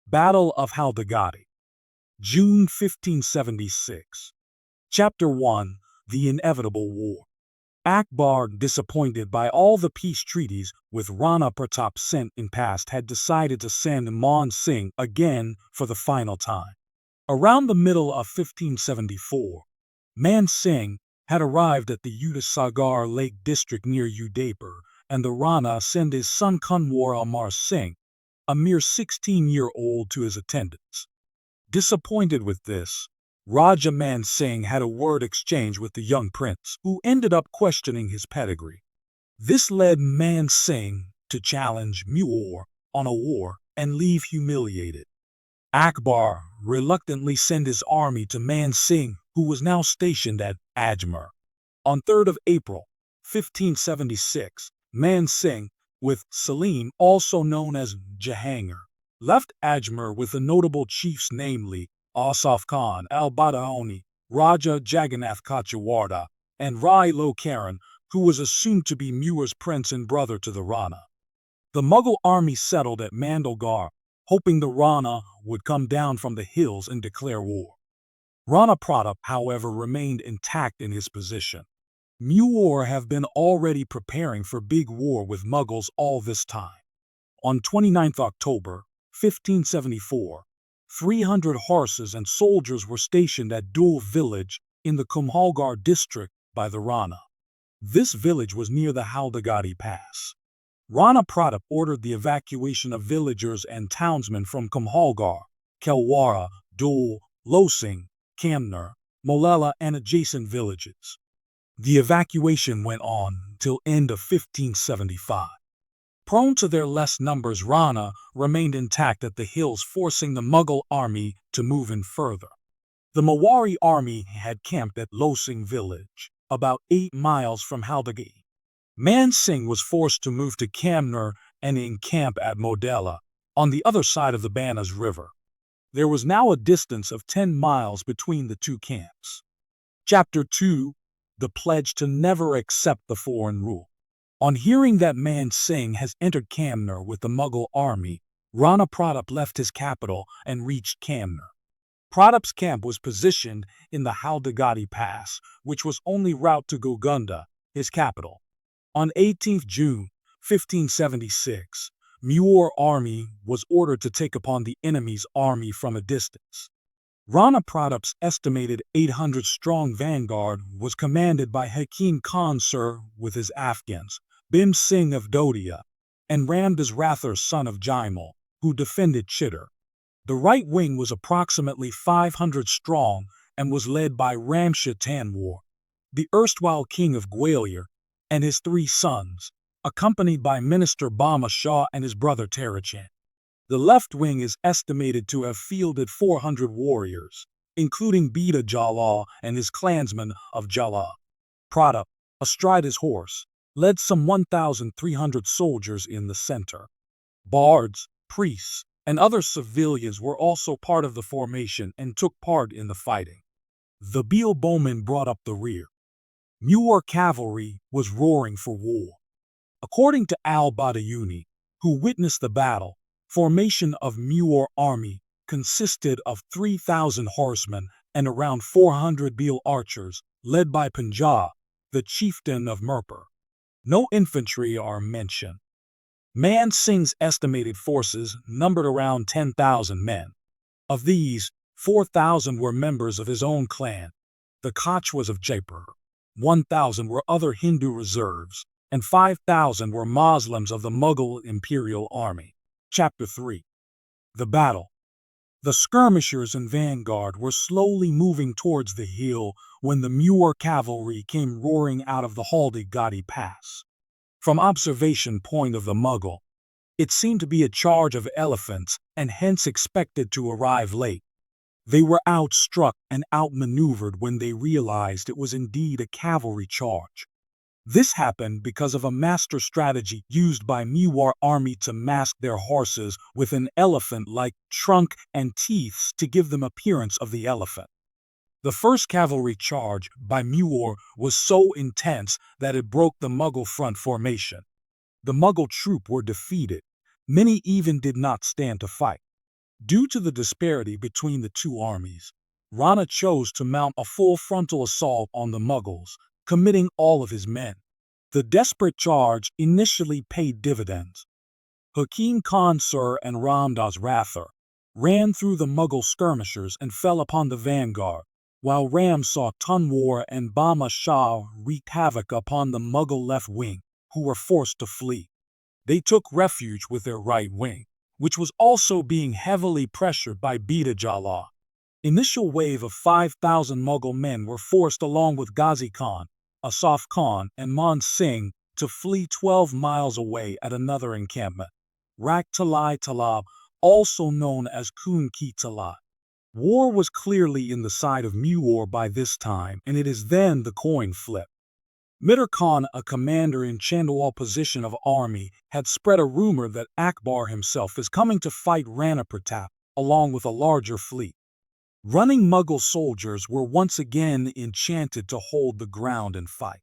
Battle of Haldighati, June 1576. Chapter 1. The Inevitable War. Akbar, disappointed by all the peace treaties with Rana Pratap sent in past, had decided to send Man Singh again for the final time. Around the middle of 1574, Man Singh had arrived at the Sagar Lake district near Udaipur, and the Rana sent his son Kunwar Amar Singh, a mere 16-year-old, to his attendance. Disappointed with this, Raja Man Singh had a word exchange with the young prince, who ended up questioning his pedigree. This led Man Singh to challenge Mewar on a war and leave humiliated. Akbar reluctantly sent his army to Man Singh, who was now stationed at Ajmer. On 3rd of April, 1576, Man Singh, with Salim, also known as Jahangir, left Ajmer with the notable chiefs, namely Asaf Khan al-Badaoni, Raja Jagannath Kachawarda, and Rai Lo Karan, who was assumed to be Mewar's prince and brother to the Rana. The Mughal army settled at Mandalgarh, hoping the Rana would come down from the hills and declare war. Rana Pratap, however, remained intact in his position. Mewar have been already preparing for big war with Mughals all this time. On 29th October, 1574, 300 horses and soldiers were stationed at Dul village in the Kumhalgarh district by the Rana. This village was near the Haldighati Pass. Rana Pratap ordered the evacuation of villagers and townsmen from Kumhalgarh, Kelwara, Dul, Losing, Kamner, Molela, and adjacent villages. The evacuation went on till end of 1575. Prone to their less numbers, Rana remained intact at the hills, forcing the Mughal army to move in further. The Mewari army had camped at Losing village, about 8 miles from Haldighati. Man Singh was forced to move to Kamner and encamp at Modela, on the other side of the Banas River. There was now a distance of 10 miles between the two camps. Chapter 2. The Pledge to Never Accept the Foreign Rule. On hearing that Man Singh has entered Kamner with the Mughal army, Rana Pratap left his capital and reached Kamner. Pratap's camp was positioned in the Haldighati Pass, which was only route to Golconda, his capital. On 18th June, 1576, Mewar army was ordered to take upon the enemy's army from a distance. Rana Pratap's estimated 800-strong vanguard was commanded by Hakim Khan Sir with his Afghans, Bhim Singh of Dodia, and Ramdas Rathor, son of Jaimal, who defended Chittor. The right wing was approximately 500 strong and was led by Ramshah Tanwar, the erstwhile king of Gwalior, and his 3 sons, accompanied by Minister Bama Shah and his brother Tarachan. The left wing is estimated to have fielded 400 warriors, including Bida Jalal and his clansmen of Jalal. Pratap, astride his horse, led some 1,300 soldiers in the center. Bards, priests, and other civilians were also part of the formation and took part in the fighting. The Beel bowmen brought up the rear. Mewar cavalry was roaring for war. According to al-Badauni, who witnessed the battle, formation of Mewar army consisted of 3,000 horsemen and around 400 Beel archers, led by Punjab, the chieftain of Mirpur. No infantry are mentioned. Man Singh's estimated forces numbered around 10,000 men. Of these, 4,000 were members of his own clan, the Kachwas of Jaipur, 1,000 were other Hindu reserves, and 5,000 were Muslims of the Mughal Imperial Army. Chapter 3. The Battle. The skirmishers and vanguard were slowly moving towards the hill when the Mewar cavalry came roaring out of the Haldighati Pass. From observation point of the Mughal, it seemed to be a charge of elephants and hence expected to arrive late. They were outstruck and outmaneuvered when they realized it was indeed a cavalry charge. This happened because of a master strategy used by Mewar army to mask their horses with an elephant-like trunk and teeth to give them appearance of the elephant. The first cavalry charge by Mewar was so intense that it broke the Mughal front formation. The Mughal troops were defeated. Many even did not stand to fight. Due to the disparity between the two armies, Rana chose to mount a full frontal assault on the Mughals, committing all of his men. The desperate charge initially paid dividends. Hakim Khan Sur and Ramdas Rathor ran through the Mughal skirmishers and fell upon the vanguard, while Ram saw Tunwar and Bama Shah wreak havoc upon the Mughal left wing, who were forced to flee. They took refuge with their right wing, which was also being heavily pressured by Bida Jalal. Initial wave of 5,000 Mughal men were forced along with Ghazi Khan, Asaf Khan, and Man Singh to flee 12 miles away at another encampment, Rak Talai Talab, also known as Kun Ki Talai. War was clearly in the side of Mewar by this time, and it is then the coin flipped. Mitter Khan, a commander in Chandwal position of army, had spread a rumor that Akbar himself is coming to fight Rana Pratap, along with a larger fleet. Running Mughal soldiers were once again enchanted to hold the ground and fight.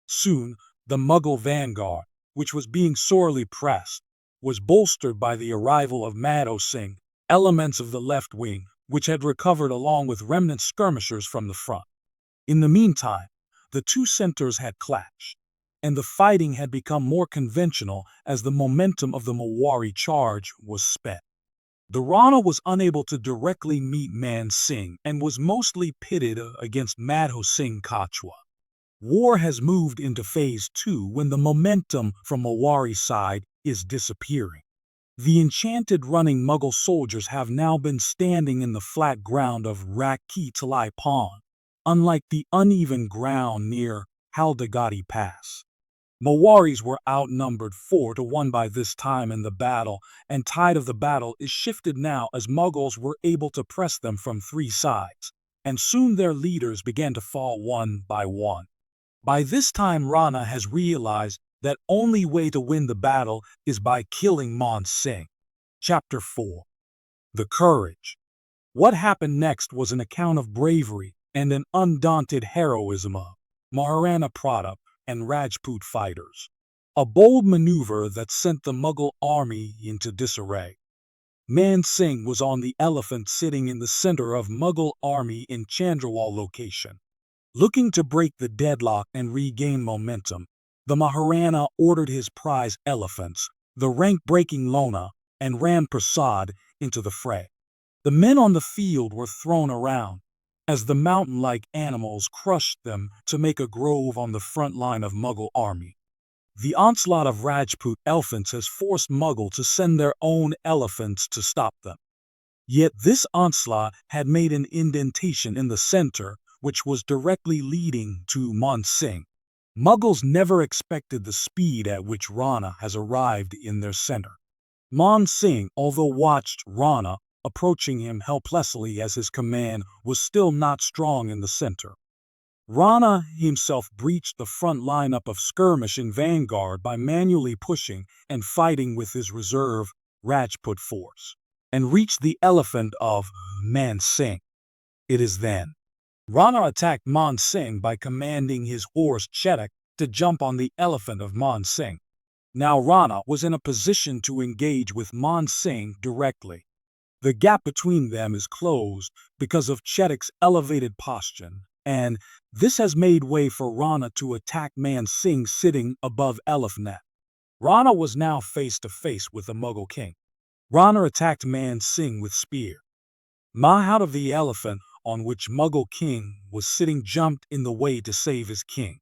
Soon, the Mughal vanguard, which was being sorely pressed, was bolstered by the arrival of Madho Singh, elements of the left wing, which had recovered along with remnant skirmishers from the front. In the meantime, the two centers had clashed, and the fighting had become more conventional as the momentum of the Mewari charge was spent. The Rana was unable to directly meet Man Singh and was mostly pitted against Madho Singh Kachwa. War has moved into phase 2 when the momentum from Mewari's side is disappearing. The enchanted running Mughal soldiers have now been standing in the flat ground of Rak-Ki Talai Pond, unlike the uneven ground near Haldighati Pass. Mewaris were outnumbered 4-1 by this time in the battle, and tide of the battle is shifted now as Mughals were able to press them from 3 sides, and soon their leaders began to fall one by one. By this time Rana has realized that only way to win the battle is by killing Man Singh. Chapter 4. The Courage. What happened next was an account of bravery and an undaunted heroism of Maharana Pratap and Rajput fighters. A bold maneuver that sent the Mughal army into disarray. Man Singh was on the elephant sitting in the center of Mughal army in Chandrawal location. Looking to break the deadlock and regain momentum, the Maharana ordered his prize elephants, the rank-breaking Lona and Ram Prasad, into the fray. The men on the field were thrown around, as the mountain-like animals crushed them to make a grove on the front line of Mughal army. The onslaught of Rajput elephants has forced Mughal to send their own elephants to stop them. Yet this onslaught had made an indentation in the center, which was directly leading to Man Singh. Mughals never expected the speed at which Rana has arrived in their center. Man Singh, although watched Rana approaching him helplessly as his command was still not strong in the center. Rana himself breached the front lineup of skirmish in vanguard by manually pushing and fighting with his reserve Rajput force, and reached the elephant of Man Singh. It is then Rana attacked Man Singh by commanding his horse Chetak to jump on the elephant of Man Singh. Now Rana was in a position to engage with Man Singh directly. The gap between them is closed because of Chetak's elevated posture, and this has made way for Rana to attack Man Singh sitting above elephant. Rana was now face to face with the Mughal king. Rana attacked Man Singh with spear. Mahout of the elephant on which Mughal king was sitting jumped in the way to save his king.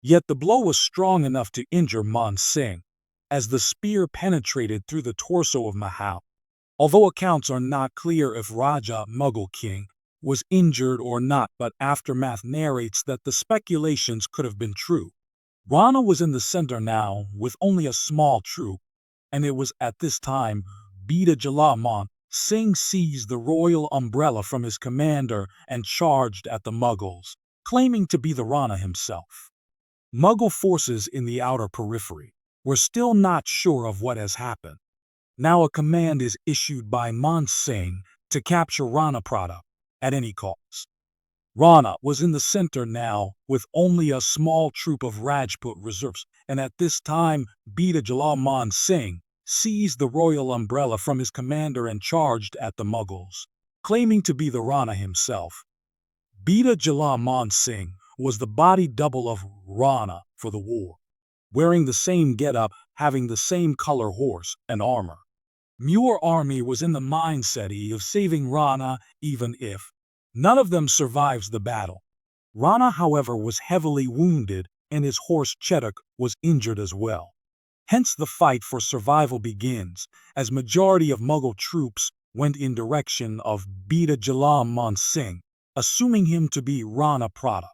Yet the blow was strong enough to injure Man Singh, as the spear penetrated through the torso of Mahout. Although accounts are not clear if Raja Mughal king was injured or not, but aftermath narrates that the speculations could have been true. Rana was in the center now with only a small troop, and it was at this time Bida Jalal Man Singh seized the royal umbrella from his commander and charged at the Mughals, claiming to be the Rana himself. Mughal forces in the outer periphery were still not sure of what has happened. Now a command is issued by Man Singh to capture Rana Pratap at any cost. Rana was in the center now with only a small troop of Rajput reserves, and at this time Bida Jalal Man Singh seized the royal umbrella from his commander and charged at the Mughals, claiming to be the Rana himself. Beta Jala Man Singh was the body double of Rana for the war, wearing the same getup, having the same color horse and armor. Mewar army was in the mindset of saving Rana even if none of them survives the battle. Rana, however, was heavily wounded and his horse Chetak was injured as well. Hence the fight for survival begins, as majority of Mughal troops went in direction of Beta Jala Man Singh, assuming him to be Rana Pratap.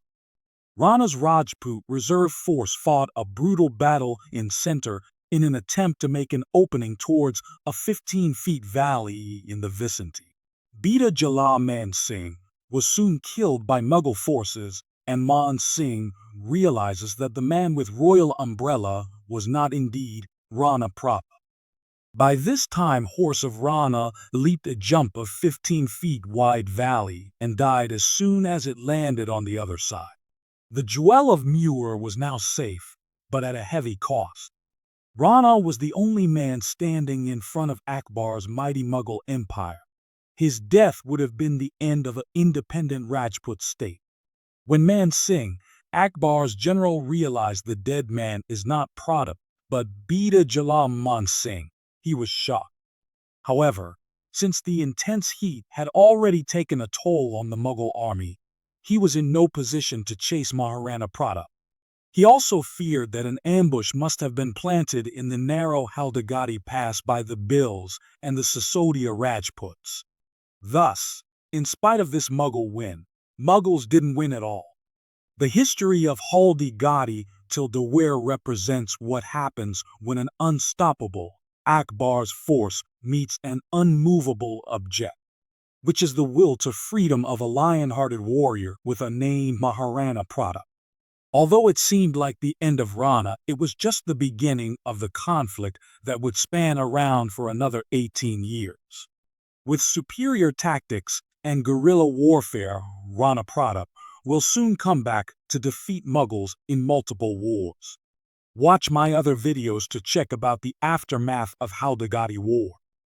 Rana's Rajput reserve force fought a brutal battle in center in an attempt to make an opening towards a 15-feet valley in the vicinity. Beta Jala Man Singh was soon killed by Mughal forces, and Man Singh realizes that the man with royal umbrella was not indeed Rana Pratap. By this time, horse of Rana leaped a jump of 15 feet wide valley and died as soon as it landed on the other side. The jewel of Mewar was now safe, but at a heavy cost. Rana was the only man standing in front of Akbar's mighty Mughal empire. His death would have been the end of an independent Rajput state. When Man Singh, Akbar's general, realized the dead man is not Pratap, but Beta Jala Man Singh, he was shocked. However, since the intense heat had already taken a toll on the Mughal army, he was in no position to chase Maharana Pratap. He also feared that an ambush must have been planted in the narrow Haldighati pass by the Bhils and the Sisodia Rajputs. Thus, in spite of this Mughal win, Mughals didn't win at all. The history of Haldighati till Defied represents what happens when an unstoppable Akbar's force meets an unmovable object, which is the will to freedom of a lion-hearted warrior with a name Maharana Pratap. Although it seemed like the end of Rana, it was just the beginning of the conflict that would span around for another 18 years. With superior tactics and guerrilla warfare, Rana Pratap will soon come back to defeat Mughals in multiple wars. Watch my other videos to check about the aftermath of Haldighati War.